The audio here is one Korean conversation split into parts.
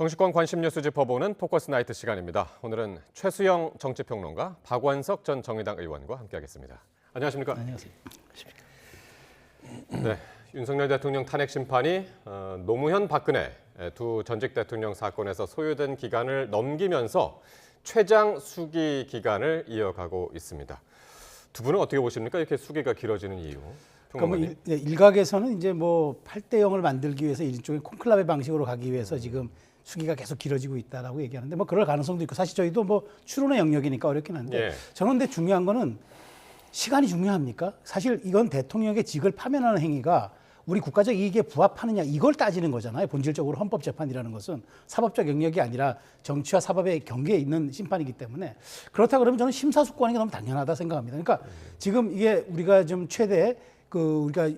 정치권 관심 뉴스 짚어보는 포커스 나이트 시간입니다. 오늘은 최수영 정치평론가, 박원석 전 정의당 의원과 함께하겠습니다. 안녕하십니까? 안녕하세요. 네, 윤석열 대통령 탄핵 심판이 노무현, 박근혜 두 전직 대통령 사건에서 소요된 기간을 넘기면서 최장 수기 기간을 이어가고 있습니다. 두 분은 어떻게 보십니까? 이렇게 수기가 길어지는 이유. 그러니까 일각에서는 이제 뭐 8대 0을 만들기 위해서 일종의 콘클라베 방식으로 가기 위해서 지금 수기가 계속 길어지고 있다라고 얘기하는데 뭐 그럴 가능성도 있고 사실 저희도 뭐 추론의 영역이니까 어렵긴 한데 예. 저는 근데 중요한 거는 시간이 중요합니까? 사실 이건 대통령의 직을 파면하는 행위가 우리 국가적 이익에 부합하느냐 이걸 따지는 거잖아요. 본질적으로 헌법재판이라는 것은 사법적 영역이 아니라 정치와 사법의 경계에 있는 심판이기 때문에 그렇다 그러면 저는 심사숙고하는 게 너무 당연하다 생각합니다. 그러니까 지금 이게 우리가 좀 최대 우리가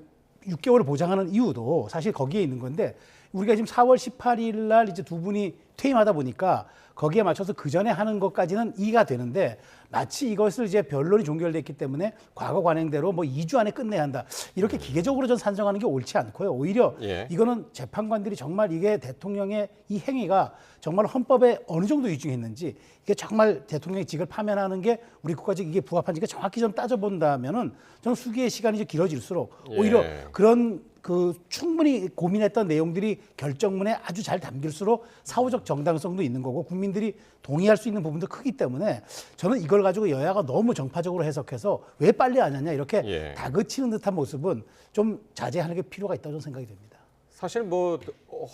6개월을 보장하는 이유도 사실 거기에 있는 건데 우리가 지금 4월 18일 날 이제 두 분이 퇴임하다 보니까 거기에 맞춰서 그 전에 하는 것까지는 이해가 되는데 마치 이것을 이제 변론이 종결됐기 때문에 과거 관행대로 뭐 2주 안에 끝내야 한다. 이렇게 기계적으로 전 산정하는 게 옳지 않고요. 오히려 이거는 재판관들이 정말 이게 대통령의 이 행위가 정말 헌법에 어느 정도 위중했는지 이게 정말 대통령의 직을 파면하는 게 우리 국가적 이게 부합한지가 정확히 좀 따져본다면은 저는 수기의 시간이 이제 길어질수록 오히려 그런 충분히 고민했던 내용들이 결정문에 아주 잘 담길수록 사후적 정당성도 있는 거고 국민들이 동의할 수 있는 부분도 크기 때문에 저는 이걸 가지고 여야가 너무 정파적으로 해석해서 왜 빨리 안 하냐 이렇게 다그치는 듯한 모습은 좀 자제하는 게 필요가 있다고 저는 생각이 됩니다. 사실 뭐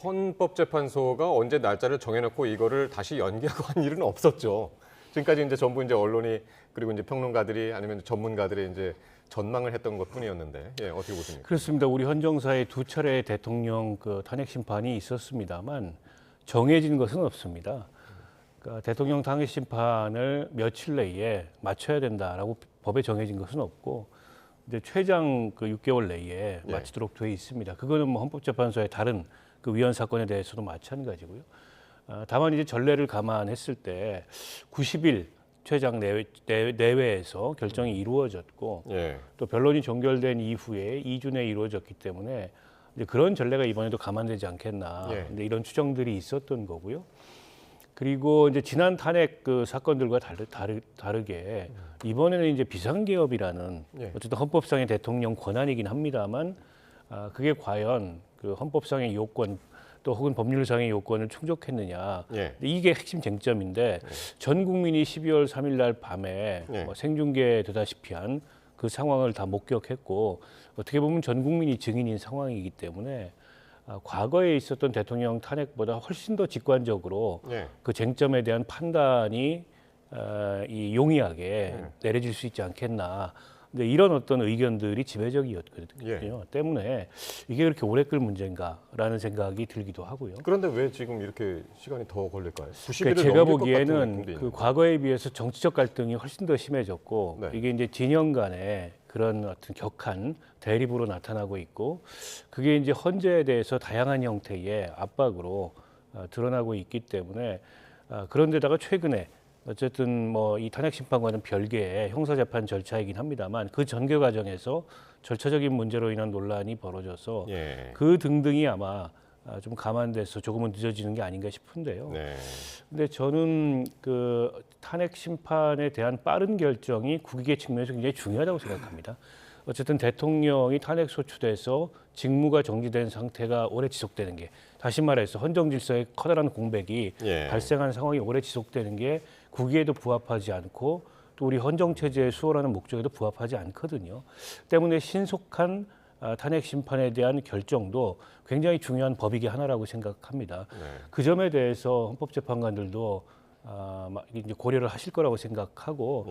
헌법재판소가 언제 날짜를 정해놓고 이거를 다시 연기하고 한 일은 없었죠. 지금까지 이제 전부 이제 언론이 그리고 이제 평론가들이 아니면 전문가들이 이제 전망을 했던 것뿐이었는데 어떻게 보십니까? 그렇습니다. 우리 헌정사에 두 차례 대통령 탄핵 심판이 있었습니다만 정해진 것은 없습니다. 그러니까 대통령 탄핵 심판을 며칠 내에 맞춰야 된다라고 법에 정해진 것은 없고 이제 최장 6개월 내에 마치도록 돼 있습니다. 그거는 뭐 헌법재판소의 다른 위헌 사건에 대해서도 마찬가지고요. 다만 이제 전례를 감안했을 때 90일 최장 내외에서 결정이 이루어졌고 또 변론이 종결된 이후에 2주 내에 이루어졌기 때문에 이제 그런 전례가 이번에도 감안되지 않겠나 근데 이런 추정들이 있었던 거고요. 그리고 이제 지난 탄핵 사건들과 다르게 이번에는 이제 비상개업이라는 어쨌든 헌법상의 대통령 권한이긴 합니다만 그게 과연 헌법상의 요건 또 혹은 법률상의 요건을 충족했느냐. 이게 핵심 쟁점인데 전 국민이 12월 3일 날 밤에 생중계되다시피 한 그 상황을 다 목격했고 어떻게 보면 전 국민이 증인인 상황이기 때문에 과거에 있었던 대통령 탄핵보다 훨씬 더 직관적으로 그 쟁점에 대한 판단이 용이하게 내려질 수 있지 않겠나. 근데 이런 어떤 의견들이 지배적이었거든요. 때문에 이게 그렇게 오래 끌 문제인가라는 생각이 들기도 하고요. 그런데 왜 지금 이렇게 시간이 더 걸릴까요? 90일을 그러니까 제가 넘길 것 같은 보기에는 느낌도 과거에 비해서 정치적 갈등이 훨씬 더 심해졌고 이게 이제 진영 간의 그런 어떤 격한 대립으로 나타나고 있고 그게 이제 헌재에 대해서 다양한 형태의 압박으로 드러나고 있기 때문에 그런데다가 최근에 어쨌든 뭐 이 탄핵 심판과는 별개의 형사재판 절차이긴 합니다만 그 전개 과정에서 절차적인 문제로 인한 논란이 벌어져서 그 등등이 아마 좀 감안돼서 조금은 늦어지는 게 아닌가 싶은데요. 근데 저는 탄핵 심판에 대한 빠른 결정이 국익의 측면에서 굉장히 중요하다고 생각합니다. 어쨌든 대통령이 탄핵 소추돼서 직무가 정지된 상태가 오래 지속되는 게 다시 말해서 헌정 질서의 커다란 공백이 발생한 상황이 오래 지속되는 게 국익에도 부합하지 않고 또 우리 헌정 체제의 수호라는 목적에도 부합하지 않거든요. 때문에 신속한 탄핵 심판에 대한 결정도 굉장히 중요한 법이기 하나라고 생각합니다. 그 점에 대해서 헌법재판관들도 이제 고려를 하실 거라고 생각하고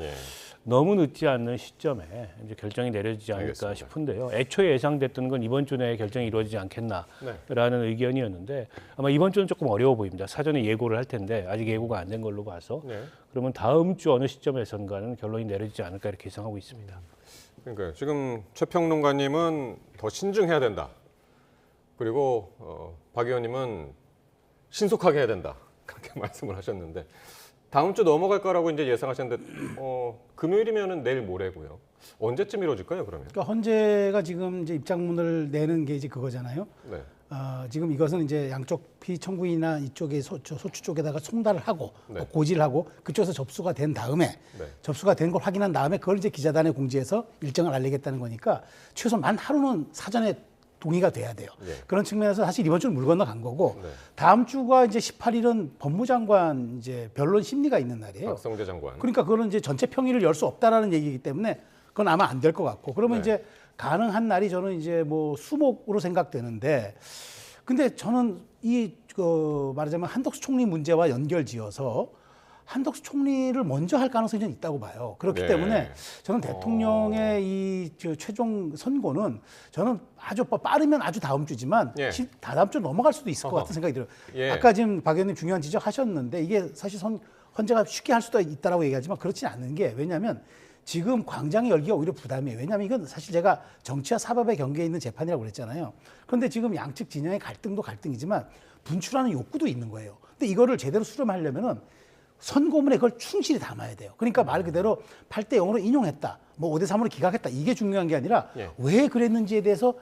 너무 늦지 않는 시점에 이제 결정이 내려지지 않을까 싶은데요. 애초에 예상됐던 건 이번 주 내에 결정이 이루어지지 않겠나라는 의견이었는데 아마 이번 주는 조금 어려워 보입니다. 사전에 예고를 할 텐데 아직 예고가 안 된 걸로 봐서 그러면 다음 주 어느 시점에선가는 결론이 내려지지 않을까 이렇게 예상하고 있습니다. 그러니까 지금 최 평론가님은 더 신중해야 된다. 그리고 박 의원님은 신속하게 해야 된다. 그렇게 말씀을 하셨는데 다음 주 넘어갈 거라고 이제 예상하셨는데 금요일이면은 내일 모레고요. 언제쯤 이루어질까요, 그러면? 그러니까 헌재가 지금 이제 입장문을 내는 게 이제 그거잖아요. 지금 이것은 이제 양쪽 피청구인이나 이쪽에 소추 쪽에다가 송달을 하고 네. 고지를 하고 그쪽에서 접수가 된 다음에 네. 접수가 된 걸 확인한 다음에 그걸 이제 기자단에 공지해서 일정을 알리겠다는 거니까 최소 만 하루는 사전에 동의가 돼야 돼요. 예. 그런 측면에서 사실 이번 주는 물 건너간 거고 네. 다음 주가 이제 18일은 법무장관 이제 변론 심리가 있는 날이에요. 박성재 장관. 그러니까 그거는 이제 전체 평의를 열 수 없다라는 얘기이기 때문에 그건 아마 안 될 것 같고 그러면 네. 이제 가능한 날이 저는 이제 뭐 수목으로 생각되는데 근데 저는 말하자면 한덕수 총리 문제와 연결지어서 한덕수 총리를 먼저 할 가능성이 좀 있다고 봐요. 그렇기 네. 때문에 저는 대통령의 이 최종 선고는 저는 아주 빠르면 아주 다음 주지만 예. 다다음 주 넘어갈 수도 있을 것 같은 생각이 들어요. 예. 아까 지금 박 의원님 중요한 지적하셨는데 이게 사실 헌재가 쉽게 할 수도 있다라고 얘기하지만 그렇지 않은 게 왜냐하면 지금 광장의 열기가 오히려 부담이에요. 왜냐하면 이건 사실 제가 정치와 사법의 경계에 있는 재판이라고 그랬잖아요. 그런데 지금 양측 진영의 갈등도 갈등이지만 분출하는 욕구도 있는 거예요. 근데 이거를 제대로 수렴하려면은 선고문에 그걸 충실히 담아야 돼요. 그러니까 말 그대로 8대 0으로 인용했다. 뭐 5대 3으로 기각했다. 이게 중요한 게 아니라 예. 왜 그랬는지에 대해서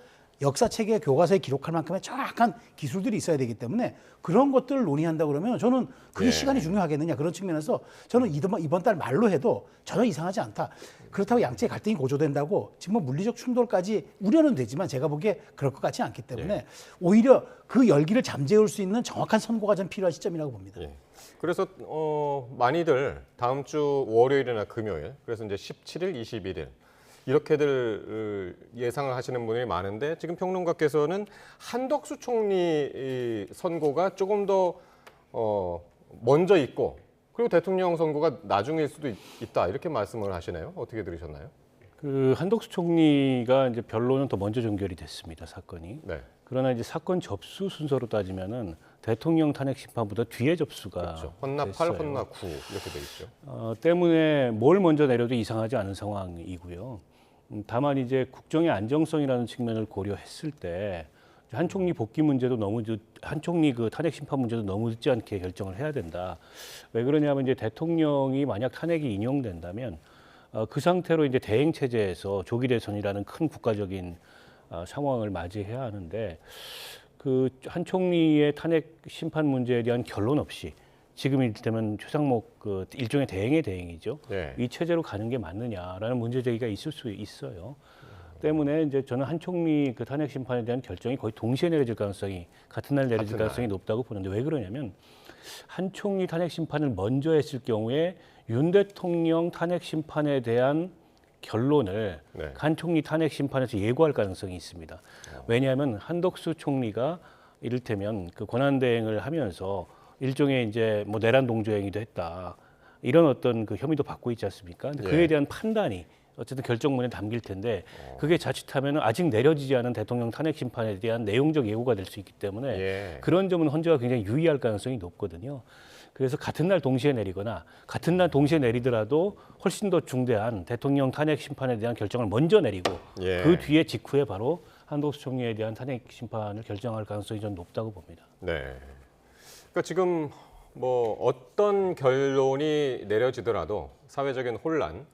역사책의 교과서에 기록할 만큼의 정확한 기술들이 있어야 되기 때문에 그런 것들을 논의한다 그러면 저는 그게 예. 시간이 중요하겠느냐 그런 측면에서 저는 이번 달 말로 해도 전혀 이상하지 않다. 그렇다고 양측의 갈등이 고조된다고 지금 뭐 물리적 충돌까지 우려는 되지만 제가 보기에 그럴 것 같지 않기 때문에 예. 오히려 그 열기를 잠재울 수 있는 정확한 선고가 좀 필요한 시점이라고 봅니다. 예. 그래서 많이들 다음 주 월요일이나 금요일, 그래서 이제 17일, 21일 이렇게들 예상을 하시는 분들이 많은데 지금 평론가께서는 한덕수 총리 선고가 조금 더 먼저 있고 그리고 대통령 선고가 나중일 수도 있다 이렇게 말씀을 하시네요. 어떻게 들으셨나요? 그 한덕수 총리가 이제 변론은 더 먼저 종결이 됐습니다, 사건이. 네. 그러나 이제 사건 접수 순서로 따지면은 대통령 탄핵 심판보다 뒤에 접수가 그렇죠. 헌나 8, 됐어요. 헌나 9 이렇게 돼 있죠. 때문에 뭘 먼저 내려도 이상하지 않은 상황이고요. 다만 이제 국정의 안정성이라는 측면을 고려했을 때 한 총리 복귀 문제도 한 총리 그 탄핵 심판 문제도 너무 늦지 않게 결정을 해야 된다. 왜 그러냐면 이제 대통령이 만약 탄핵이 인용된다면 그 상태로 이제 대행 체제에서 조기 대선이라는 큰 국가적인 상황을 맞이해야 하는데 그 한 총리의 탄핵 심판 문제에 대한 결론 없이 지금 이를테면 최상목 그 일종의 대행의 대행이죠. 네. 이 체제로 가는 게 맞느냐라는 문제 제기가 있을 수 있어요. 때문에 이제 저는 한 총리 그 탄핵 심판에 대한 결정이 거의 동시에 내려질 가능성이 같은 날 내려질 같은 가능성이 높다고 보는데 왜 그러냐면 한 총리 탄핵 심판을 먼저 했을 경우에 윤 대통령 탄핵 심판에 대한 결론을 네. 한 총리 탄핵 심판에서 예고할 가능성이 있습니다. 왜냐하면 한덕수 총리가 이를테면 그 권한대행을 하면서 일종의 이제 뭐 내란 동조행위도 했다 이런 어떤 그 혐의도 받고 있지 않습니까? 근데 그에 예. 대한 판단이 어쨌든 결정문에 담길 텐데 그게 자칫하면 아직 내려지지 않은 대통령 탄핵 심판에 대한 내용적 예고가 될 수 있기 때문에 예. 그런 점은 헌재가 굉장히 유의할 가능성이 높거든요. 그래서 같은 날 동시에 내리거나 같은 날 동시에 내리더라도 훨씬 더 중대한 대통령 탄핵 심판에 대한 결정을 먼저 내리고 예. 그 뒤에 직후에 바로 한덕수 총리에 대한 탄핵 심판을 결정할 가능성이 좀 높다고 봅니다. 네. 그러니까 지금 뭐 어떤 결론이 내려지더라도 사회적인 혼란,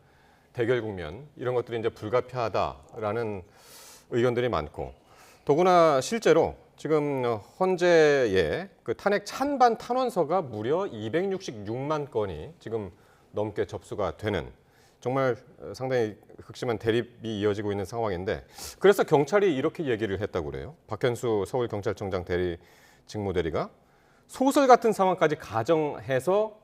대결 국면 이런 것들이 이제 불가피하다라는 의견들이 많고 더구나 실제로 지금 헌재에 그 탄핵 찬반 탄원서가 무려 266만 건이 지금 넘게 접수가 되는 정말 상당히 극심한 대립이 이어지고 있는 상황인데 그래서 경찰이 이렇게 얘기를 했다고 그래요. 박현수 서울경찰청장 대리 직무대리가 소설 같은 상황까지 가정해서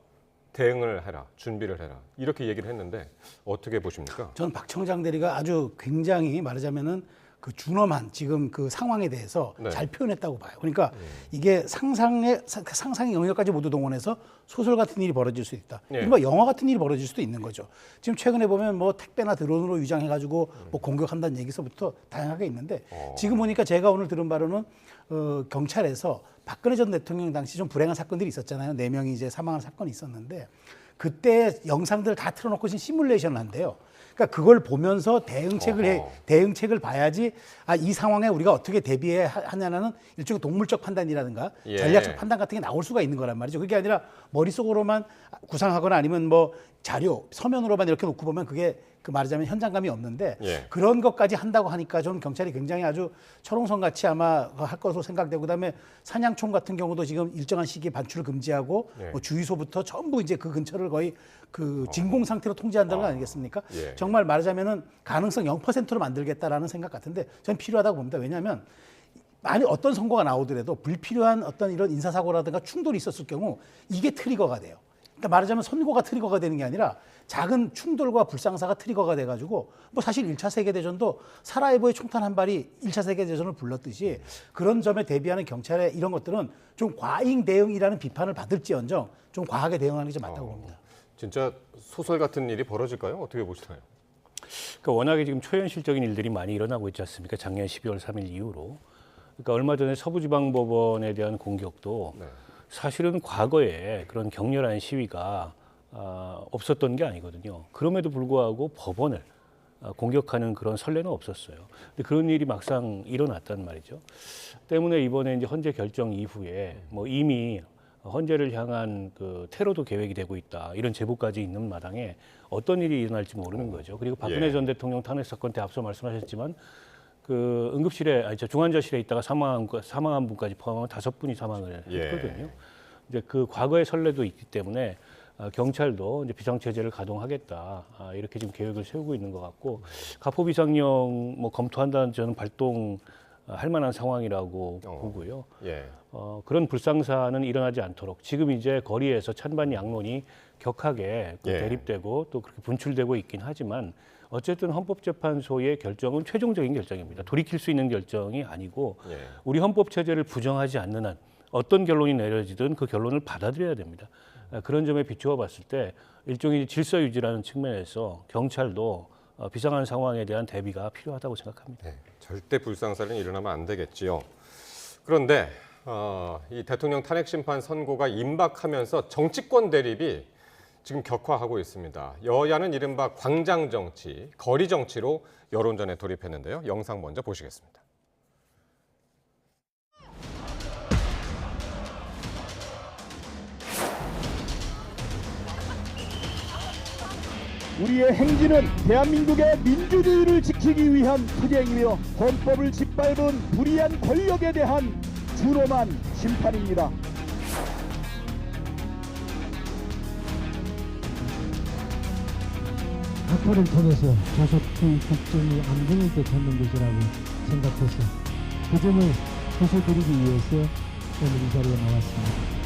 대응을 해라, 준비를 해라 이렇게 얘기를 했는데 어떻게 보십니까? 저는 박 청장 대리가 아주 굉장히 말하자면은 그 준엄한 지금 그 상황에 대해서 네. 잘 표현했다고 봐요. 그러니까 이게 상상의 영역까지 모두 동원해서 소설 같은 일이 벌어질 수 있다. 네. 이른바 영화 같은 일이 벌어질 수도 있는 거죠. 지금 최근에 보면 뭐 택배나 드론으로 위장해가지고 뭐 공격한다는 얘기서부터 다양하게 있는데 지금 보니까 제가 오늘 들은 바로는 경찰에서 박근혜 전 대통령 당시 좀 불행한 사건들이 있었잖아요. 4명이 이제 사망한 사건이 있었는데 그때 영상들을 다 틀어놓고 지금 시뮬레이션을 한대요. 그러니까 그걸 보면서 대응책을 봐야지 이 상황에 우리가 어떻게 대비해야 하냐는 일종의 동물적 판단이라든가 예. 전략적 판단 같은 게 나올 수가 있는 거란 말이죠. 그게 아니라 머릿속으로만 구상하거나 아니면 뭐 자료 서면으로만 이렇게 놓고 보면 그게 그 말하자면 현장감이 없는데 예. 그런 것까지 한다고 하니까 저는 경찰이 굉장히 아주 철옹성 같이 아마 할 것으로 생각되고 그다음에 사냥총 같은 경우도 지금 일정한 시기에 반출을 금지하고 예. 뭐 주유소부터 전부 이제 그 근처를 거의 그 진공 상태로 통제한다는 거 아니겠습니까? 예. 정말 말하자면은 가능성 0%로 만들겠다라는 생각 같은데 저는 필요하다고 봅니다. 왜냐하면 만약 어떤 선고가 나오더라도 불필요한 어떤 이런 인사사고라든가 충돌이 있었을 경우 이게 트리거가 돼요. 그러니까 말하자면 선고가 트리거가 되는 게 아니라 작은 충돌과 불상사가 트리거가 돼가지고 뭐 사실 1차 세계대전도 사라예보의 총탄 한 발이 1차 세계대전을 불렀듯이 그런 점에 대비하는 경찰의 이런 것들은 좀 과잉 대응이라는 비판을 받을지언정 좀 과하게 대응하는 게 좀 맞다고 봅니다. 진짜 소설 같은 일이 벌어질까요? 어떻게 보시나요? 그러니까 워낙에 지금 초현실적인 일들이 많이 일어나고 있지 않습니까? 작년 12월 3일 이후로. 그러니까 얼마 전에 서부지방법원에 대한 공격도 네. 사실은 과거에 그런 격렬한 시위가 없었던 게 아니거든요. 그럼에도 불구하고 법원을 공격하는 그런 선례는 없었어요. 근데 그런 일이 막상 일어났단 말이죠. 때문에 이번에 이제 헌재 결정 이후에 뭐 이미 헌재를 향한 그 테러도 계획이 되고 있다 이런 제보까지 있는 마당에 어떤 일이 일어날지 모르는 거죠. 그리고 박근혜 예. 전 대통령 탄핵 사건 때 앞서 말씀하셨지만 그 응급실에 중환자실에 있다가 사망한 분까지 포함하면 5분이 사망을 예. 했거든요. 이제 그 과거의 선례도 있기 때문에 경찰도 이제 비상체제를 가동하겠다 이렇게 지금 계획을 세우고 있는 것 같고 가포 비상령 뭐 검토한다는 저는 발동할 만한 상황이라고 보고요. 예. 그런 불상사는 일어나지 않도록 지금 이제 거리에서 찬반 양론이 격하게 예. 대립되고 또 그렇게 분출되고 있긴 하지만 어쨌든 헌법재판소의 결정은 최종적인 결정입니다. 돌이킬 수 있는 결정이 아니고 예. 우리 헌법 체제를 부정하지 않는 한 어떤 결론이 내려지든 그 결론을 받아들여야 됩니다. 그런 점에 비추어 봤을 때 일종의 질서 유지라는 측면에서 경찰도 비상한 상황에 대한 대비가 필요하다고 생각합니다. 네, 절대 불상사는 일어나면 안 되겠지요. 그런데 이 대통령 탄핵 심판 선고가 임박하면서 정치권 대립이 지금 격화하고 있습니다. 여야는 이른바 광장 정치, 거리 정치로 여론전에 돌입했는데요. 영상 먼저 보시겠습니다. 우리의 행진은 대한민국의 민주주의를 지키기 위한 투쟁이며 헌법을 짓밟은 불의한 권력에 대한 준엄한 심판입니다. 학교를 통해서 조속히 국정이 안정있게 되는 것이라고 생각해서 그 점을 해소드리기 위해서 오늘 이 자리에 나왔습니다.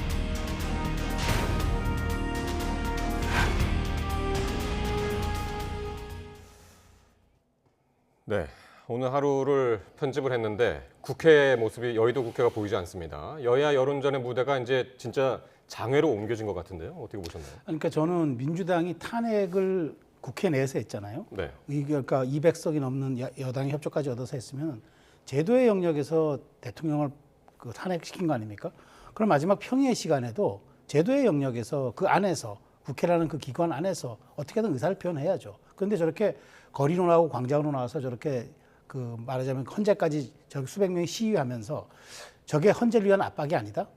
네, 오늘 하루를 편집을 했는데 국회 모습이 여의도 국회가 보이지 않습니다. 여야 여론전의 무대가 이제 진짜 장외로 옮겨진 것 같은데요. 어떻게 보셨나요? 그러니까 저는 민주당이 탄핵을 국회 내에서 했잖아요. 네. 그러니까 200석이 넘는 여당의 협조까지 얻어서 했으면 제도의 영역에서 대통령을 그 탄핵시킨 거 아닙니까? 그럼 마지막 평의의 시간에도 제도의 영역에서 그 안에서 국회라는 그 기관 안에서 어떻게든 의사를 표현해야죠. 그런데 저렇게 거리로 나오고 광장으로 나와서 저렇게 그 말하자면 헌재까지 저렇게 수백 명이 시위하면서 저게 헌재를 위한 압박이 아니다?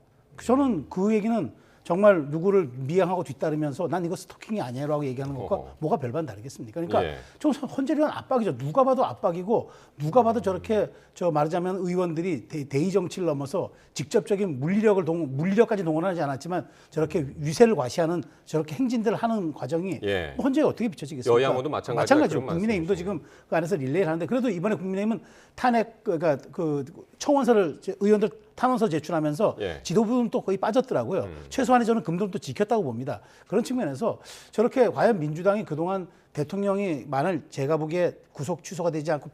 저는 그 얘기는 정말 누구를 미행하고 뒤따르면서 난 이거 스토킹이 아니야라고 얘기하는 것과 뭐가 별반 다르겠습니까? 그러니까 예. 좀 헌재를 위한 압박이죠. 누가 봐도 압박이고 누가 봐도 저렇게 저 말하자면 의원들이 대의 정치를 넘어서 직접적인 물리력까지 동원하지 않았지만 저렇게 위세를 과시하는 저렇게 행진들을 하는 과정이 예. 헌재에 어떻게 비춰지겠습니까? 여야 모두 마찬가지다, 마찬가지죠. 그런 국민의힘도 말씀이시죠. 지금 그 안에서 릴레이를 하는데 그래도 이번에 국민의힘은 탄핵 그러니까 그 청원서를 의원들 탄원서 제출하면서 예. 지도부는 또 거의 빠졌더라고요. 최소한의 저는 금전도 지켰다고 봅니다. 그런 측면에서 저렇게 과연 민주당이 그동안 대통령이 만일 제가 보기에 구속 취소가 되지 않고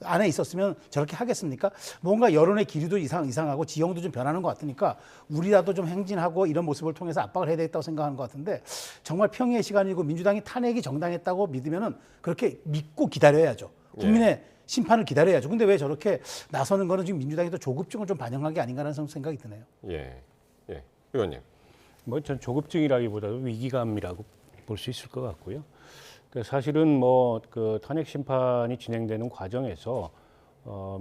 안에 있었으면 저렇게 하겠습니까? 뭔가 여론의 기류도 이상하고 지형도 좀 변하는 것 같으니까 우리라도 좀 행진하고 이런 모습을 통해서 압박을 해야 되겠다고 생각하는 것 같은데 정말 평의의 시간이고 민주당이 탄핵이 정당했다고 믿으면은 그렇게 믿고 기다려야죠. 국민의 심판을 기다려야죠. 근데 왜 저렇게 나서는 거는 지금 민주당이 또 조급증을 좀 반영한 게 아닌가라는 생각이 드네요. 예. 예. 의원님. 뭐 전 조급증이라기보다도 위기감이라고 볼 수 있을 것 같고요. 그러니까 사실은 뭐 그 탄핵 심판이 진행되는 과정에서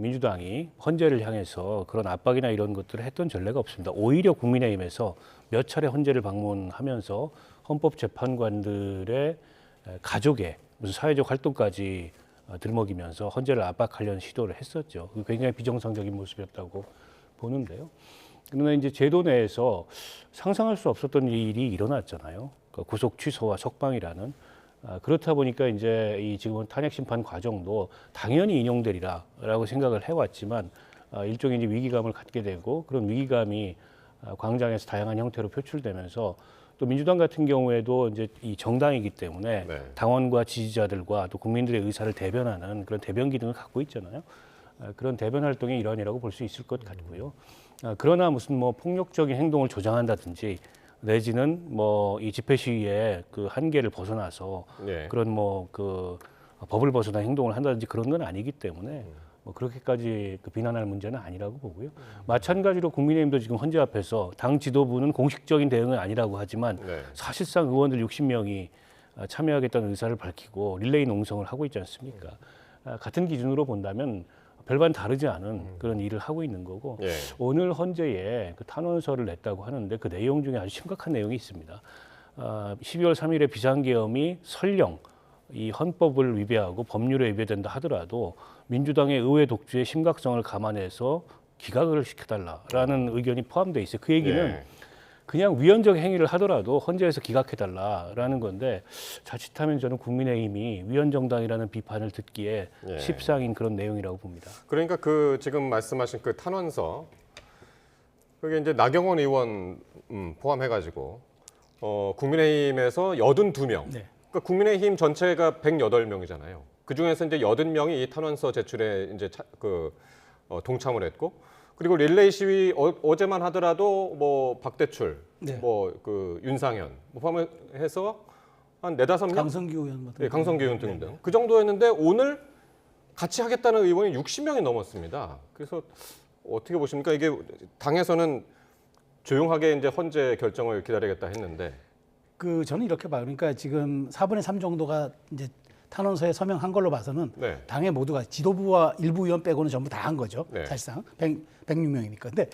민주당이 헌재를 향해서 그런 압박이나 이런 것들을 했던 전례가 없습니다. 오히려 국민의힘에서 몇 차례 헌재를 방문하면서 헌법재판관들의 가족의 무슨 사회적 활동까지 들먹이면서 헌재를 압박하려는 시도를 했었죠. 굉장히 비정상적인 모습이었다고 보는데요. 그러나 이제 제도 내에서 상상할 수 없었던 일이 일어났잖아요. 그러니까 구속 취소와 석방이라는. 그렇다 보니까 이제 이 지금은 탄핵 심판 과정도 당연히 인용되리라라고 생각을 해왔지만 일종의 이제 위기감을 갖게 되고 그런 위기감이 광장에서 다양한 형태로 표출되면서 또 민주당 같은 경우에도 이제 이 정당이기 때문에 네. 당원과 지지자들과 또 국민들의 의사를 대변하는 그런 대변 기능을 갖고 있잖아요. 그런 대변 활동의 일환이라고 볼 수 있을 것 같고요. 그러나 무슨 뭐 폭력적인 행동을 조장한다든지 내지는 뭐 이 집회 시위의 그 한계를 벗어나서 네. 그런 뭐 그 법을 벗어난 행동을 한다든지 그런 건 아니기 때문에 뭐 그렇게까지 그 비난할 문제는 아니라고 보고요. 마찬가지로 국민의힘도 지금 헌재 앞에서 당 지도부는 공식적인 대응은 아니라고 하지만 네. 사실상 의원들 60명이 참여하겠다는 의사를 밝히고 릴레이 농성을 하고 있지 않습니까? 같은 기준으로 본다면 별반 다르지 않은 그런 일을 하고 있는 거고 예. 오늘 헌재에 그 탄원서를 냈다고 하는데 그 내용 중에 아주 심각한 내용이 있습니다. 12월 3일에 비상계엄이 설령 이 헌법을 위배하고 법률에 위배된다 하더라도 민주당의 의회 독주의 심각성을 감안해서 기각을 시켜달라라는 의견이 포함되어 있어요. 그 얘기는 예. 그냥 위헌적 행위를 하더라도 헌재에서 기각해달라라는 건데 자칫하면 저는 국민의힘이 위헌정당이라는 비판을 듣기에 예. 십상인 그런 내용이라고 봅니다. 그러니까 그 지금 말씀하신 그 탄원서 그게 이제 나경원 의원 포함해가지고 국민의힘에서 82명. 네. 그러니까 국민의힘 전체가 108명이잖아요. 그 중에서 이제 80명이 이 탄원서 제출에 이제 동참을 했고, 그리고 릴레이 시위 어제만 하더라도 뭐 박대출, 네. 뭐 그 윤상현 뭐 포함해서 한 4-5명. 강성규 의원 같은 네, 강성규 의원 등등. 그 정도였는데 오늘 같이 하겠다는 의원이 60명이 넘었습니다. 그래서 어떻게 보십니까? 이게 당에서는 조용하게 이제 헌재 결정을 기다리겠다 했는데. 그 저는 이렇게 봐요. 그러니까 지금 4분의 3 정도가 이제 탄원서에 서명한 걸로 봐서는 네. 당의 모두가 지도부와 일부 의원 빼고는 전부 다 한 거죠. 네. 사실상 106명이니까. 근데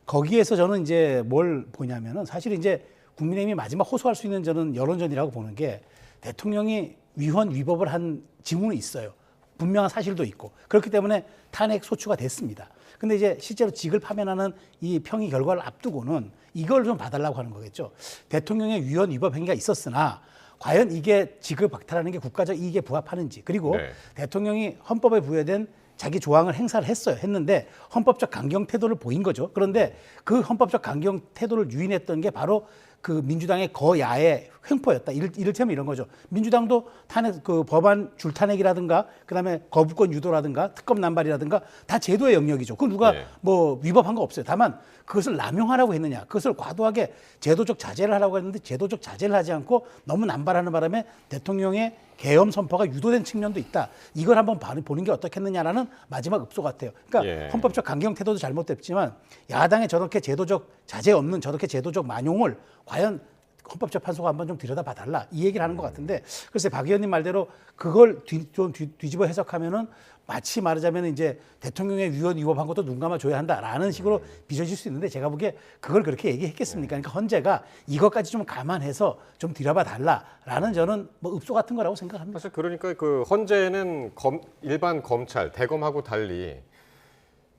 거기에서 저는 이제 뭘 보냐면은 사실 이제 국민의힘이 마지막 호소할 수 있는 저는 여론전이라고 보는 게 대통령이 위헌 위법을 한 징후는 있어요. 분명한 사실도 있고. 그렇기 때문에 탄핵 소추가 됐습니다. 근데 이제 실제로 직을 파면하는 이 평의 결과를 앞두고는 이걸 좀 봐달라고 하는 거겠죠. 대통령의 위헌 위법 행위가 있었으나 과연 이게 직을 박탈하는 게 국가적 이익에 부합하는지, 그리고 네. 대통령이 헌법에 부여된 자기 조항을 행사를 했는데 헌법적 강경 태도를 보인 거죠. 그런데 그 헌법적 강경 태도를 유인했던 게 바로 그 민주당의 거야의 횡포였다. 이를테면 이런 거죠. 민주당도 탄핵, 그 법안 줄탄핵이라든가, 그다음에 거부권 유도라든가, 특검 남발이라든가 다 제도의 영역이죠. 그 누가 네. 뭐 위법한 거 없어요. 다만 그것을 남용하라고 했느냐, 그것을 과도하게 제도적 자제를 하라고 했는데 제도적 자제를 하지 않고 너무 남발하는 바람에 대통령의 계엄 선포가 유도된 측면도 있다. 이걸 한번 보는 게 어떻겠느냐라는 마지막 읍소 같아요. 그러니까 예. 헌법적 강경 태도도 잘못됐지만 야당의 저렇게 제도적 자제 없는 저렇게 제도적 만용을 과연 헌법재판소가 한번 좀 들여다봐달라 이 얘기를 하는 것 같은데, 글쎄 박 의원님 말대로 그걸 좀 뒤집어 해석하면은 마치 말하자면 이제 대통령의 위헌 위법한 것도 눈 감아줘야 한다라는 식으로 빚어질 수 있는데, 제가 보기에 그걸 그렇게 얘기했겠습니까? 그러니까 헌재가 이것까지 좀 감안해서 좀 들여봐달라라는 저는 뭐 읍소 같은 거라고 생각합니다. 사실 그러니까 그 헌재는 일반 검찰 대검하고 달리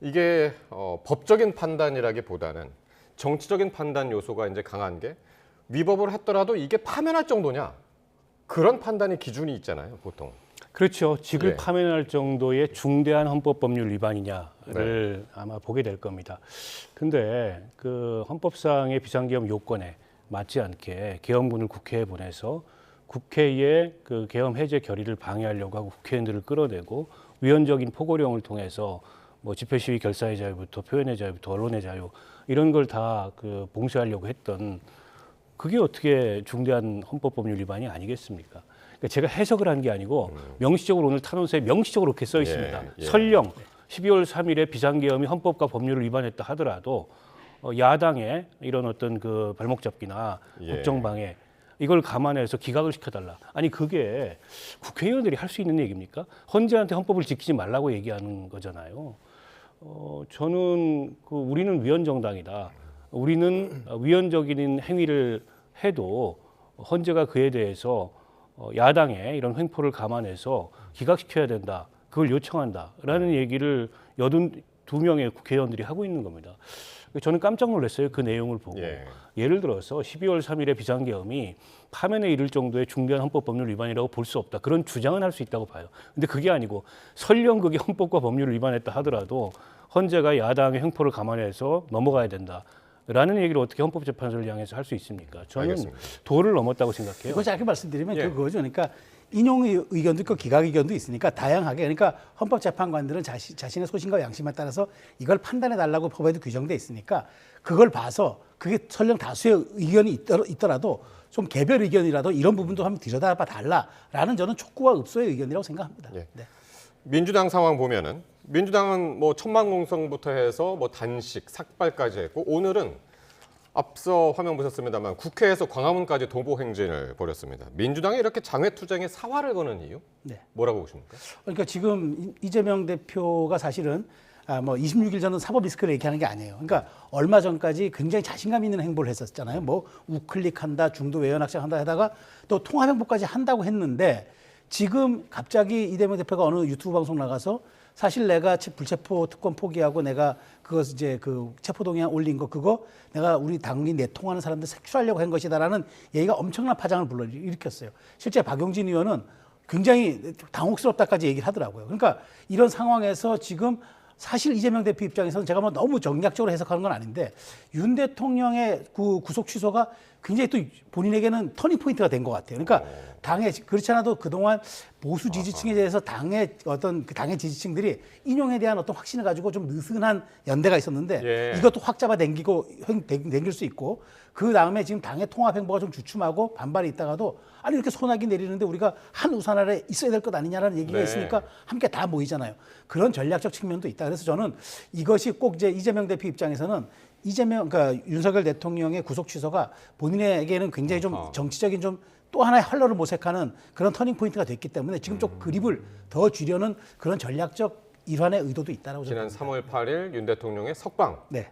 이게 법적인 판단이라기보다는 정치적인 판단 요소가 이제 강한 게, 위법을 했더라도 이게 파면할 정도냐, 그런 판단의 기준이 있잖아요, 보통. 그렇죠. 직을 네. 파면할 정도의 중대한 헌법 법률 위반이냐를 아마 보게 될 겁니다. 근데 그 헌법상의 비상계엄 요건에 맞지 않게 계엄군을 국회에 보내서 국회의 그 계엄 해제 결의를 방해하려고 하고 국회의원들을 끌어내고 위헌적인 포고령을 통해서 뭐 집회 시위 결사의 자유부터 표현의 자유부터 언론의 자유 이런 걸 다 그 봉쇄하려고 했던, 그게 어떻게 중대한 헌법 법률 위반이 아니겠습니까? 그러니까 제가 해석을 한 게 아니고 명시적으로 오늘 탄원서에 명시적으로 그렇게 써 있습니다. 예. 설령 12월 3일에 비상계엄이 헌법과 법률을 위반했다 하더라도 야당의 이런 어떤 그 발목 잡기나 예. 국정 방해 이걸 감안해서 기각을 시켜달라. 아니 그게 국회의원들이 할 수 있는 얘기입니까? 헌재한테 헌법을 지키지 말라고 얘기하는 거잖아요. 저는 우리는 위헌정당이다. 우리는 위헌적인 행위를 해도 헌재가 그에 대해서 야당의 이런 횡포를 감안해서 기각시켜야 된다. 그걸 요청한다라는 얘기를 82명의 국회의원들이 하고 있는 겁니다. 저는 깜짝 놀랐어요. 그 내용을 보고. 예. 예를 들어서 12월 3일에 비상계엄이 파면에 이를 정도의 중대한 헌법 법률 위반이라고 볼 수 없다. 그런 주장은 할 수 있다고 봐요. 근데 그게 아니고 설령 그게 헌법과 법률을 위반했다 하더라도 헌재가 야당의 횡포를 감안해서 넘어가야 된다. 라는 얘기를 어떻게 헌법재판소를 향해서 할 수 있습니까? 저는 알겠습니다. 도를 넘었다고 생각해요. 이거 짧게 말씀드리면 예. 그거죠. 그러니까 인용 의견도 있고 기각 의견도 있으니까 다양하게 그러니까 헌법재판관들은 자신의 소신과 양심에 따라서 이걸 판단해 달라고 법에도 규정돼 있으니까 그걸 봐서 그게 설령 다수의 의견이 있더라도 좀 개별 의견이라도 이런 부분도 한번 들여다봐 달라라는 저는 촉구와 읍소의 의견이라고 생각합니다. 예. 네. 민주당 상황 보면은 민주당은 뭐 천만 공성부터 해서 뭐 단식, 삭발까지 했고 오늘은 앞서 화면 보셨습니다만 국회에서 광화문까지 도보 행진을 벌였습니다. 민주당이 이렇게 장외투쟁에 사활을 거는 이유? 네. 뭐라고 보십니까? 그러니까 지금 이재명 대표가 사실은 뭐 26일 전은 사법 리스크를 얘기하는 게 아니에요. 그러니까 얼마 전까지 굉장히 자신감 있는 행보를 했었잖아요. 뭐 우클릭한다, 중도 외연 확장한다 하다가 또 통합 행보까지 한다고 했는데 지금 갑자기 이재명 대표가 어느 유튜브 방송 나가서 사실 내가 불체포 특권 포기하고 내가 그것 이제 그 체포동의안 올린 거 그거 내가 우리 당이 내통하는 사람들 색출하려고 한 것이다라는 얘기가 엄청난 파장을 불러일으켰어요. 실제 박용진 의원은 굉장히 당혹스럽다까지 얘기를 하더라고요. 그러니까 이런 상황에서 지금 사실 이재명 대표 입장에서는 제가 뭐 너무 정략적으로 해석하는 건 아닌데 윤 대통령의 구속 취소가 굉장히 또 본인에게는 터닝 포인트가 된 것 같아요. 그러니까 당의 그렇지 않아도 그동안 보수 지지층에 대해서 당의 어떤 그 당의 지지층들이 인용에 대한 어떤 확신을 가지고 좀 느슨한 연대가 있었는데 예. 이것도 확 잡아당기고 당길 수 있고 그 다음에 지금 당의 통합 행보가 좀 주춤하고 반발이 있다가도 아니 이렇게 소나기 내리는데 우리가 한 우산 아래 있어야 될 것 아니냐라는 얘기가 네. 있으니까 함께 다 모이잖아요. 그런 전략적 측면도 있다. 그래서 저는 이것이 꼭 이제 이재명 대표 입장에서는 그러니까 윤석열 대통령의 구속 취소가 본인에게는 굉장히 좀 정치적인 좀 또 하나의 활로를 모색하는 그런 터닝 포인트가 됐기 때문에 지금 좀 그립을 더 줄여는 그런 전략적 일환의 의도도 있다라고 지난 저는 3월 8일 윤 대통령의 석방 네.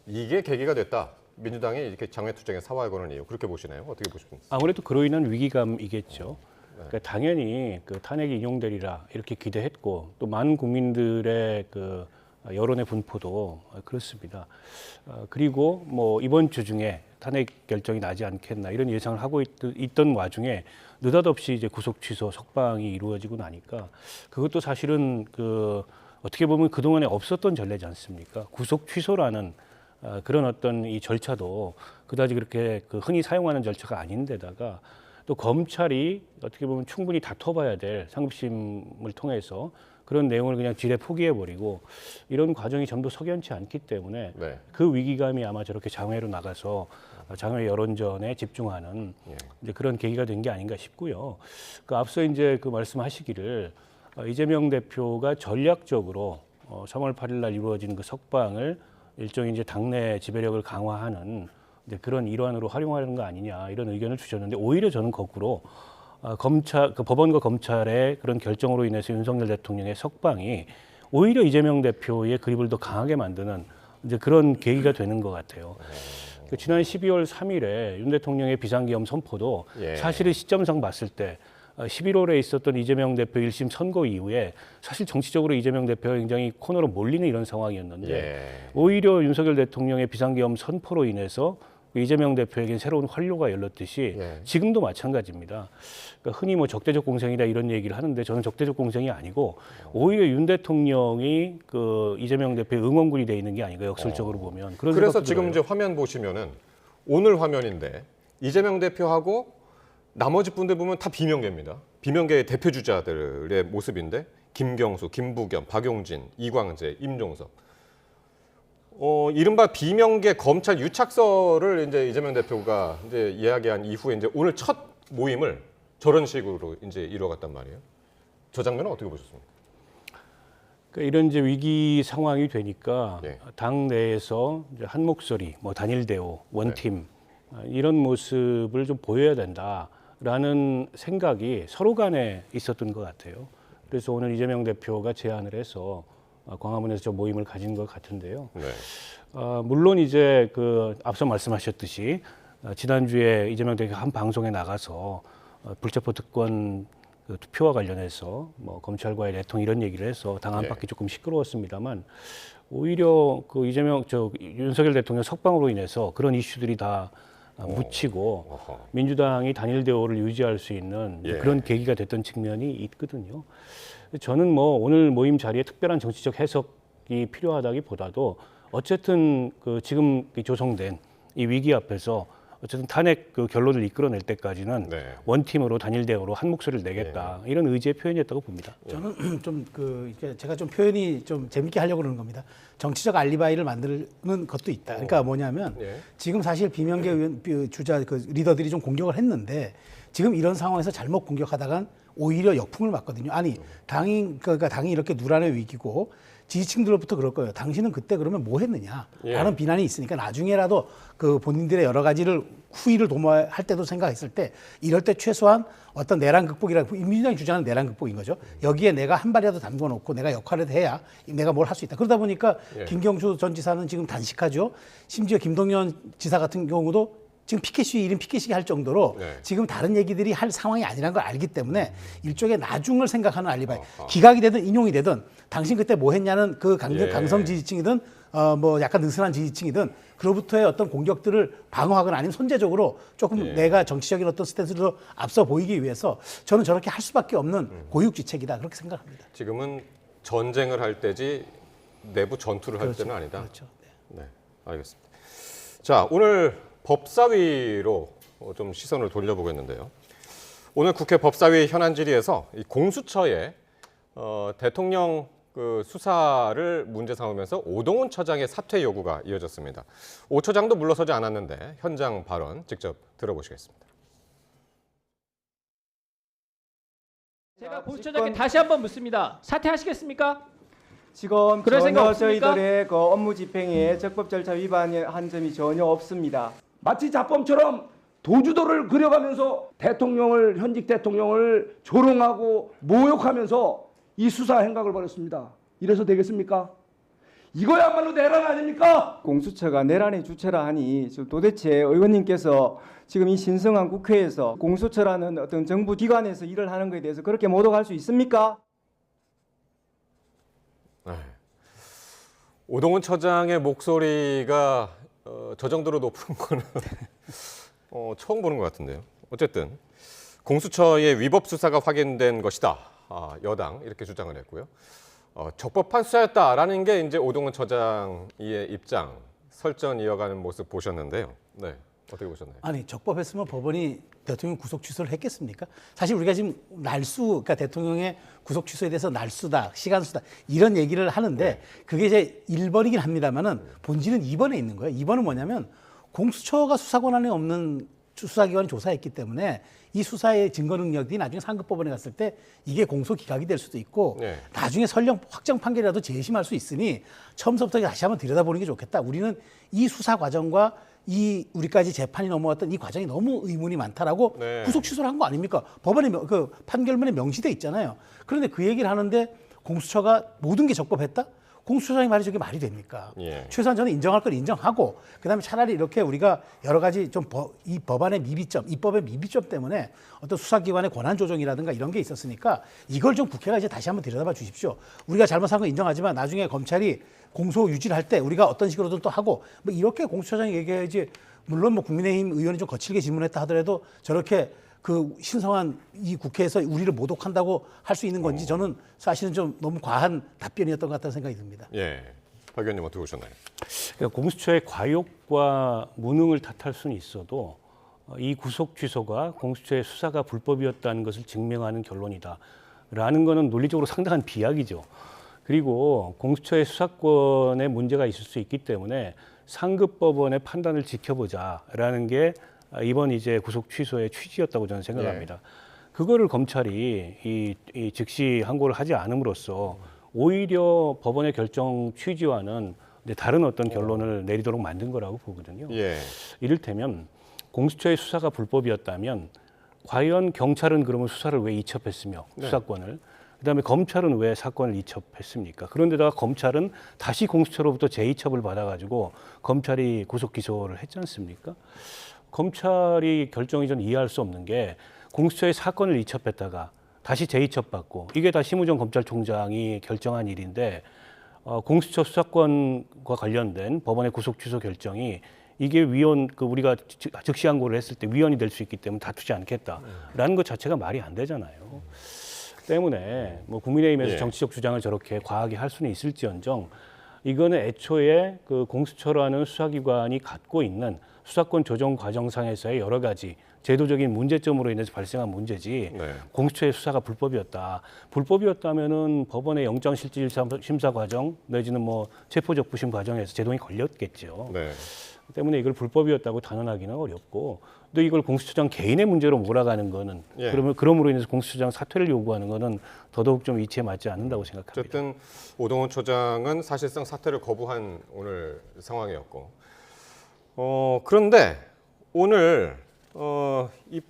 이게 계기가 됐다. 민주당이 이렇게 장외투쟁에 사활 거는 이유 그렇게 보시나요? 어떻게 보십니까? 아무래도 그로 인한 위기감이겠죠. 그러니까 당연히 그 탄핵이 인용되리라 이렇게 기대했고 또 많은 국민들의 그 여론의 분포도 그렇습니다. 그리고 뭐 이번 주 중에 탄핵 결정이 나지 않겠나 이런 예상을 하고 있던 와중에 느닷없이 이제 구속 취소 석방이 이루어지고 나니까 그것도 사실은 그 어떻게 보면 그동안에 없었던 전례지 않습니까? 구속 취소라는 그런 어떤 이 절차도 그다지 그렇게 그 흔히 사용하는 절차가 아닌데다가 또 검찰이 어떻게 보면 충분히 다퉈봐야 될 상급심을 통해서 그런 내용을 그냥 지레 포기해버리고 이런 과정이 전부 석연치 않기 때문에 네. 그 위기감이 아마 저렇게 장외로 나가서 장외 여론전에 집중하는 이제 그런 계기가 된 게 아닌가 싶고요. 그 앞서 이제 그 말씀하시기를 이재명 대표가 전략적으로 3월 8일 날 이루어진 그 석방을 일종의 이제 당내 지배력을 강화하는 이제 그런 일환으로 활용하는 거 아니냐 이런 의견을 주셨는데 오히려 저는 거꾸로 그 법원과 검찰의 그런 결정으로 인해서 윤석열 대통령의 석방이 오히려 이재명 대표의 그립을 더 강하게 만드는 이제 그런 계기가 되는 것 같아요. 지난 12월 3일에 윤 대통령의 비상계엄 선포도 예. 사실은 시점상 봤을 때 11월에 있었던 이재명 대표 1심 선고 이후에 사실 정치적으로 이재명 대표가 굉장히 코너로 몰리는 이런 상황이었는데 예. 오히려 윤석열 대통령의 비상계엄 선포로 인해서 이재명 대표에겐 새로운 활로가 열렸듯이 예. 지금도 마찬가지입니다. 그러니까 흔히 뭐 적대적 공생이다 이런 얘기를 하는데 저는 적대적 공생이 아니고 오히려 윤 대통령이 그 이재명 대표의 응원군이 돼 있는 게 아닌가 역설적으로 보면 그런 그래서 생각도 지금 들어요. 이제 화면 보시면은 오늘 화면인데 이재명 대표하고 나머지 분들 보면 다 비명계입니다. 비명계의 대표 주자들의 모습인데 김경수, 김부겸, 박용진, 이광재, 임종석. 이른바 비명계 검찰 유착설을 이제 이재명 대표가 이제 이야기한 이후에 이제 오늘 첫 모임을 저런 식으로 이제 이루어갔단 말이에요. 저 장면은 어떻게 보셨습니까? 그러니까 이런 이제 위기 상황이 되니까 예. 당 내에서 이제 한 목소리, 뭐 단일 대우, 원팀 이런 모습을 좀 보여야 된다라는 생각이 서로 간에 있었던 것 같아요. 그래서 오늘 이재명 대표가 제안을 해서 광화문에서 저 모임을 가진 것 같은데요. 네. 물론 이제 그 앞서 말씀하셨듯이 지난주에 이재명 대표가 한 방송에 나가서 불체포 특권 그 투표와 관련해서 뭐 검찰과의 내통 이런 얘기를 해서 당 안팎이 조금 시끄러웠습니다만 오히려 그 윤석열 대통령 석방으로 인해서 그런 이슈들이 다 묻히고 민주당이 단일 대우를 유지할 수 있는 그런 계기가 됐던 측면이 있거든요. 저는 뭐 오늘 모임 자리에 특별한 정치적 해석이 필요하다기보다도 어쨌든 그 지금 조성된 이 위기 앞에서 어쨌든 탄핵 그 결론을 이끌어낼 때까지는 원팀으로 단일 대우로 한 목소리를 내겠다 이런 의지의 표현이었다고 봅니다. 저는 좀 제가 좀 표현이 좀 재밌게 하려고 그러는 겁니다. 정치적 알리바이를 만드는 것도 있다. 그러니까 뭐냐면 지금 사실 비명계 의원 주자 그 리더들이 좀 공격을 했는데 지금 이런 상황에서 잘못 공격하다간 오히려 역풍을 맞거든요. 아니 그러니까 당이 이렇게 누란의 위기고 지지층들로부터 그럴 거예요. 당신은 그때 그러면 뭐 했느냐? 라는 비난이 있으니까 나중에라도 그 본인들의 여러 가지를 후위를 도모할 때도 생각했을 때 이럴 때 최소한 어떤 내란 극복이라고 민주당이 주장하는 내란 극복인 거죠. 여기에 내가 한 발이라도 담궈 놓고 내가 역할을 해야 내가 뭘 할 수 있다. 그러다 보니까 김경수 전 지사는 지금 단식하죠. 심지어 김동연 지사 같은 경우도 지금 피켓 시위, 1인 피켓 시위 할 정도로 지금 다른 얘기들이 할 상황이 아니라는 걸 알기 때문에 일종의 나중을 생각하는 알리바이. 기각이 되든 인용이 되든 당신 그때 뭐 했냐는 그 강성 지지층이든 뭐 약간 느슨한 지지층이든 그로부터의 어떤 공격들을 방어하거나 아니면 선제적으로 조금 내가 정치적인 어떤 스탠스로 앞서 보이기 위해서 저는 저렇게 할 수밖에 없는 고육지책이다. 그렇게 생각합니다. 지금은 전쟁을 할 때지 내부 전투를 할 때는 아니다. 그렇죠. 네, 알겠습니다. 자, 오늘 법사위로 좀 시선을 돌려보겠는데요. 오늘 국회 법사위 현안 질의에서 이 공수처에 대통령 그 수사를 문제 삼으면서 오동훈 처장의 사퇴 요구가 이어졌습니다. 오 처장도 물러서지 않았는데 현장 발언 직접 들어보시겠습니다. 제가 공수처장께 다시 한번 묻습니다. 사퇴하시겠습니까? 지금 그럴 생각 전혀 없습니까? 저희들의 그 업무 집행에 적법 절차 위반한 점이 전혀 없습니다. 마치 자범처럼 도주도를 그려가면서 대통령을 현직 대통령을 조롱하고 모욕하면서 이 수사 행각을 벌였습니다. 이래서 되겠습니까? 이거야말로 내란 아닙니까? 공수처가 내란의 주체라 하니 지금 도대체 의원님께서 지금 이 신성한 국회에서 공수처라는 어떤 정부 기관에서 일을 하는 것에 대해서 그렇게 모독할 수 있습니까? 네. 오동훈 처장의 목소리가 저 정도로 높은 거는 처음 보는 것 같은데요. 어쨌든 공수처의 위법 수사가 확인된 것이다. 여당 이렇게 주장을 했고요. 적법한 수사였다라는 게 이제 오동훈 처장의 입장, 설전 이어가는 모습 보셨는데요. 네, 어떻게 보셨나요? 아니 적법했으면 법원이 대통령 구속 취소를 했겠습니까? 사실 우리가 지금 그러니까 대통령의 구속 취소에 대해서 날수다, 시간수다 이런 얘기를 하는데 그게 이제 1번이긴 합니다만은 본질은 2번에 있는 거예요. 2번은 뭐냐면 공수처가 수사 권한이 없는 수사기관이 조사했기 때문에 이 수사의 증거 능력이 나중에 상급법원에 갔을 때 이게 공소 기각이 될 수도 있고 나중에 설령 확정 판결이라도 재심할 수 있으니 처음부터 다시 한번 들여다보는 게 좋겠다. 우리는 이 수사 과정과 이 우리까지 재판이 넘어왔던 이 과정이 너무 의문이 많다라고 구속 취소를 한 거 아닙니까? 법원의 그 판결문에 명시돼 있잖아요. 그런데 그 얘기를 하는데 공수처가 모든 게 적법했다? 공수처장이 말이 저게 말이 됩니까? 최소한 저는 인정할 걸 인정하고 그다음에 차라리 이렇게 우리가 여러 가지 좀 이 법안의 미비점, 입법의 미비점 때문에 어떤 수사기관의 권한 조정이라든가 이런 게 있었으니까 이걸 좀 국회가 이제 다시 한번 들여다봐 주십시오. 우리가 잘못한 거 인정하지만 나중에 검찰이 공소 유지를 할 때 우리가 어떤 식으로든 또 하고 뭐 이렇게 공수처장이 얘기해야지. 물론 뭐 국민의힘 의원이 좀 거칠게 질문했다 하더라도 저렇게 그 신성한 이 국회에서 우리를 모독한다고 할 수 있는 건지 저는 사실은 좀 너무 과한 답변이었던 것 같다는 생각이 듭니다. 예, 박 의원님 어떻게 보셨나요? 그러니까 공수처의 과욕과 무능을 탓할 수는 있어도 이 구속 취소가 공수처의 수사가 불법이었다는 것을 증명하는 결론이다라는 것은 논리적으로 상당한 비약이죠. 그리고 공수처의 수사권에 문제가 있을 수 있기 때문에 상급법원의 판단을 지켜보자라는 게 이번 이제 구속 취소의 취지였다고 저는 생각합니다. 그거를 검찰이 이 즉시 항고를 하지 않음으로써 오히려 법원의 결정 취지와는 다른 어떤 결론을 내리도록 만든 거라고 보거든요. 이를테면 공수처의 수사가 불법이었다면 과연 경찰은 그러면 수사를 왜 이첩했으며 수사권을 그다음에 검찰은 왜 사건을 이첩했습니까? 그런데다가 검찰은 다시 공수처로부터 재이첩을 받아가지고 검찰이 구속 기소를 했지 않습니까? 검찰이 결정이 전 이해할 수 없는 게 공수처에 사건을 이첩했다가 다시 재이첩받고 이게 다 심우정 검찰총장이 결정한 일인데 공수처 수사권과 관련된 법원의 구속 취소 결정이 이게 위헌 우리가 즉시 항고를 했을 때 위헌이 될 수 있기 때문에 다투지 않겠다라는 것 자체가 말이 안 되잖아요. 때문에 뭐 국민의힘에서 예. 정치적 주장을 저렇게 과하게 할 수는 있을지언정 이거는 애초에 그 공수처라는 수사기관이 갖고 있는 수사권 조정 과정상에서의 여러 가지 제도적인 문제점으로 인해서 발생한 문제지 네. 공수처의 수사가 불법이었다. 불법이었다면은 법원의 영장실질 심사 과정 내지는 뭐 체포적 부심 과정에서 제동이 걸렸겠죠. 네. 때문에 이걸 불법이었다고 단언하기는 어렵고 또 이걸 공수처장 개인의 문제로 몰아가는 거는 예. 그럼으로 인해서 공수처장 사퇴를 요구하는 거는 더더욱 좀 이치에 맞지 않는다고 생각합니다. 어쨌든 오동훈 처장은 사실상 사퇴를 거부한 오늘 상황이었고 그런데 오늘 이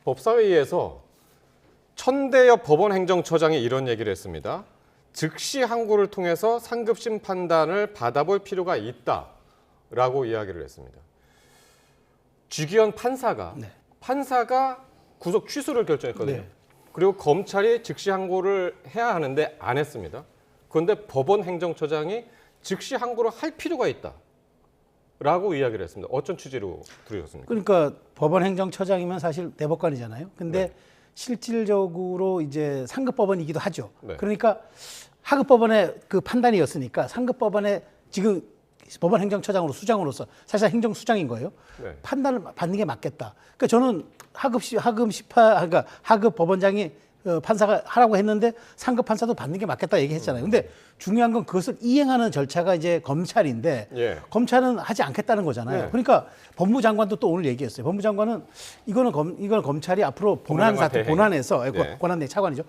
법사위에서 천대엽 법원행정처장이 이런 얘기를 했습니다. 즉시 항고를 통해서 상급심 판단을 받아볼 필요가 있다라고 이야기를 했습니다. 주기현 판사가 구속 취소를 결정했거든요. 네. 그리고 검찰이 즉시 항고를 해야 하는데 안 했습니다. 그런데 법원행정처장이 즉시 항고를 할 필요가 있다라고 이야기를 했습니다. 어떤 취지로 들으셨습니까? 그러니까 법원행정처장이면 사실 대법관이잖아요. 근데 네. 실질적으로 이제 상급법원이기도 하죠. 네. 그러니까 하급법원의 그 판단이었으니까 상급법원의 지금 법원행정처장으로 수장으로서 사실 행정수장인 거예요. 네. 판단을 받는 게 맞겠다. 그러니까 저는 그러니까 하급 법원장이 판사가 하라고 했는데 상급 판사도 받는 게 맞겠다 얘기했잖아요. 근데 중요한 건 그것을 이행하는 절차가 이제 검찰인데 예. 검찰은 하지 않겠다는 거잖아요. 네. 그러니까 법무장관도 또 오늘 얘기했어요. 법무장관은 이거는 검찰이 앞으로 본안 사태, 대행. 본안에서 네. 권한대 차관이죠.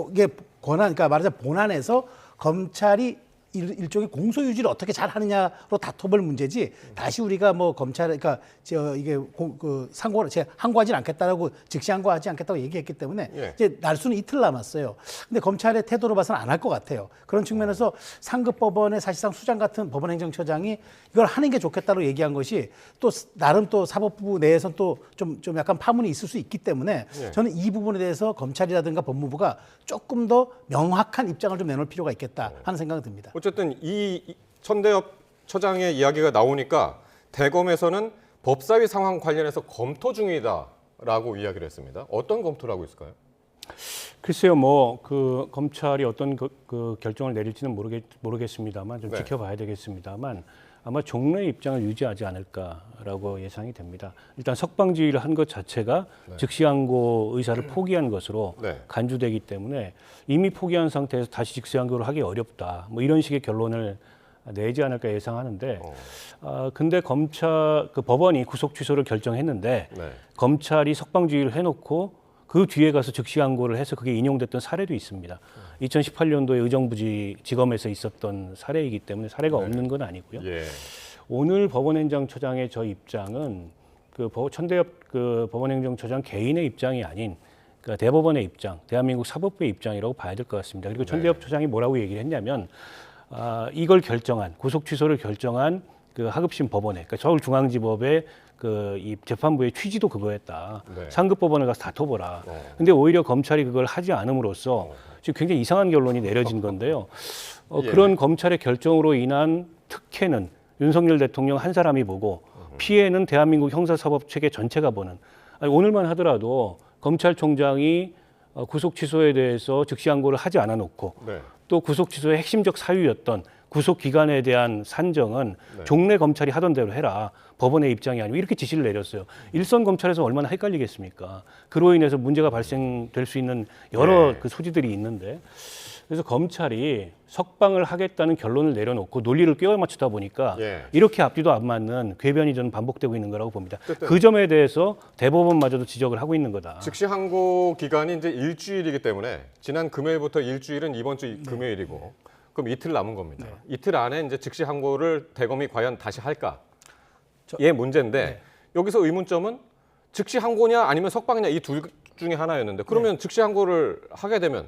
이게 그러니까 말하자면 본안에서 검찰이 일종의 공소유지를 어떻게 잘 하느냐로 다퉈볼 문제지 다시 우리가 뭐 검찰 그러니까 이게 상고를 항고하지 않겠다라고 즉시 항고하지 않겠다고 얘기했기 때문에 예. 이제 날수는 이틀 남았어요. 근데 검찰의 태도로 봐서는 안 할 것 같아요. 그런 측면에서 상급 법원의 사실상 수장 같은 법원행정처장이 이걸 하는 게 좋겠다고 얘기한 것이 또 나름 또 사법부 내에서 또 좀 약간 파문이 있을 수 있기 때문에 예. 저는 이 부분에 대해서 검찰이라든가 법무부가 조금 더 명확한 입장을 좀 내놓을 필요가 있겠다 하는 생각이 듭니다. 어쨌든 이 천대엽 처장의 이야기가 나오니까 대검에서는 법사위 상황 관련해서 검토 중이다라고 이야기를 했습니다. 어떤 검토를 하고 있을까요? 글쎄요, 뭐 그 검찰이 어떤 그 결정을 내릴지는 모르겠습니다만 좀 네. 지켜봐야 되겠습니다만 아마 종로의 입장을 유지하지 않을까라고 예상이 됩니다. 일단 석방지휘를 한 것 자체가 즉시 항고 의사를 포기한 것으로 네. 간주되기 때문에 이미 포기한 상태에서 다시 즉시 항고를 하기 어렵다. 뭐 이런 식의 결론을 내지 않을까 예상하는데 근데 검찰 그 법원이 구속 취소를 결정했는데 네. 검찰이 석방지휘를 해놓고 그 뒤에 가서 즉시 항고를 해서 그게 인용됐던 사례도 있습니다. 2018년도에 의정부지검에서 있었던 사례이기 때문에 사례가 없는 건 아니고요. 예. 오늘 법원행정처장의 저 입장은 그 천대엽 그 법원행정처장 개인의 입장이 아닌 그러니까 대법원의 입장, 대한민국 사법부의 입장이라고 봐야 될 것 같습니다. 그리고 천대엽 처장이 뭐라고 얘기를 했냐면 이걸 결정한 구속 취소를 결정한 그 하급심 법원에 그러니까 서울중앙지법의 그 이 재판부의 취지도 그거였다. 네. 상급 법원에 가서 다퉈보라. 근데 오히려 검찰이 그걸 하지 않음으로써 지금 굉장히 이상한 결론이 내려진 건데요. 예. 그런 검찰의 결정으로 인한 특혜는 윤석열 대통령 한 사람이 보고 피해는 대한민국 형사사법 체계 전체가 보는. 아니, 오늘만 하더라도 검찰총장이 구속 취소에 대해서 즉시 항고를 하지 않아 놓고 네. 또 구속 취소의 핵심적 사유였던 구속 기간에 대한 산정은 종래 검찰이 하던 대로 해라. 법원의 입장이 아니고 이렇게 지시를 내렸어요. 일선 검찰에서 얼마나 헷갈리겠습니까? 그로 인해서 문제가 발생될 수 있는 여러 네. 그 소지들이 있는데 그래서 검찰이 석방을 하겠다는 결론을 내려놓고 논리를 끼워 맞추다 보니까 예. 이렇게 앞뒤도 안 맞는 궤변이 저는 반복되고 있는 거라고 봅니다. 어쨌든 그 점에 대해서 대법원마저도 지적을 하고 있는 거다. 즉시 항고 기간이 이제 일주일이기 때문에 지난 금요일부터 일주일은 이번 주 금요일이고 그럼 이틀 남은 겁니다. 이틀 안에 이제 즉시 항고를 대검이 과연 다시 할까? 예, 문제인데 여기서 의문점은 즉시 항고냐 아니면 석방이냐 이 둘 중에 하나였는데 그러면 즉시 항고를 하게 되면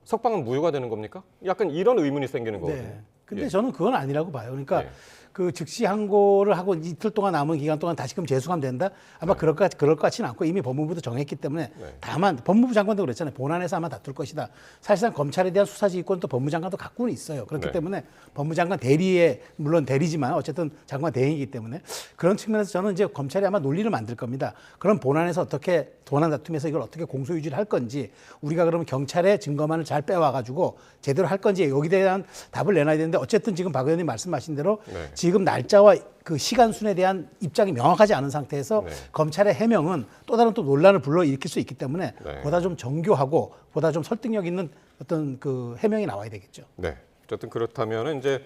석방은 무효가 되는 겁니까? 약간 이런 의문이 생기는 거거든요. 네. 근데 예. 저는 그건 아니라고 봐요. 그러니까 예. 그 즉시 항고를 하고 이틀 동안 남은 기간 동안 다시금 재수하면 된다? 아마 그럴 것 같지는 않고 이미 법무부도 정했기 때문에 다만 법무부 장관도 그랬잖아요. 본안에서 아마 다툴 것이다. 사실상 검찰에 대한 수사지휘권도 법무장관도 갖고는 있어요. 그렇기 때문에 법무장관 대리에 물론 대리지만 어쨌든 장관 대행이기 때문에 그런 측면에서 저는 이제 검찰이 아마 논리를 만들 겁니다. 그럼 본안에서 어떻게 본안 다툼에서 이걸 어떻게 공소유지를 할 건지 우리가 그러면 경찰의 증거만을 잘 빼와가지고 제대로 할 건지 여기에 대한 답을 내놔야 되는데 어쨌든 지금 박 의원님 말씀하신 대로 지금 날짜와 그 시간순에 대한 입장이 명확하지 않은 상태에서 검찰의 해명은 또 다른 또 논란을 불러일으킬 수 있기 때문에 보다 좀 정교하고 보다 좀 설득력 있는 어떤 그 해명이 나와야 되겠죠. 네. 어쨌든 그렇다면 이제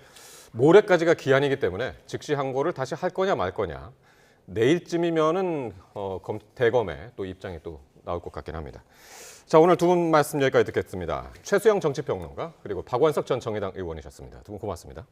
모레까지가 기한이기 때문에 즉시 항고를 다시 할 거냐 말 거냐. 내일쯤이면은 대검의 또 입장이 또 나올 것 같긴 합니다. 자, 오늘 두 분 말씀 여기까지 듣겠습니다. 최수영 정치평론가 그리고 박원석 전 정의당 의원이셨습니다. 두 분 고맙습니다.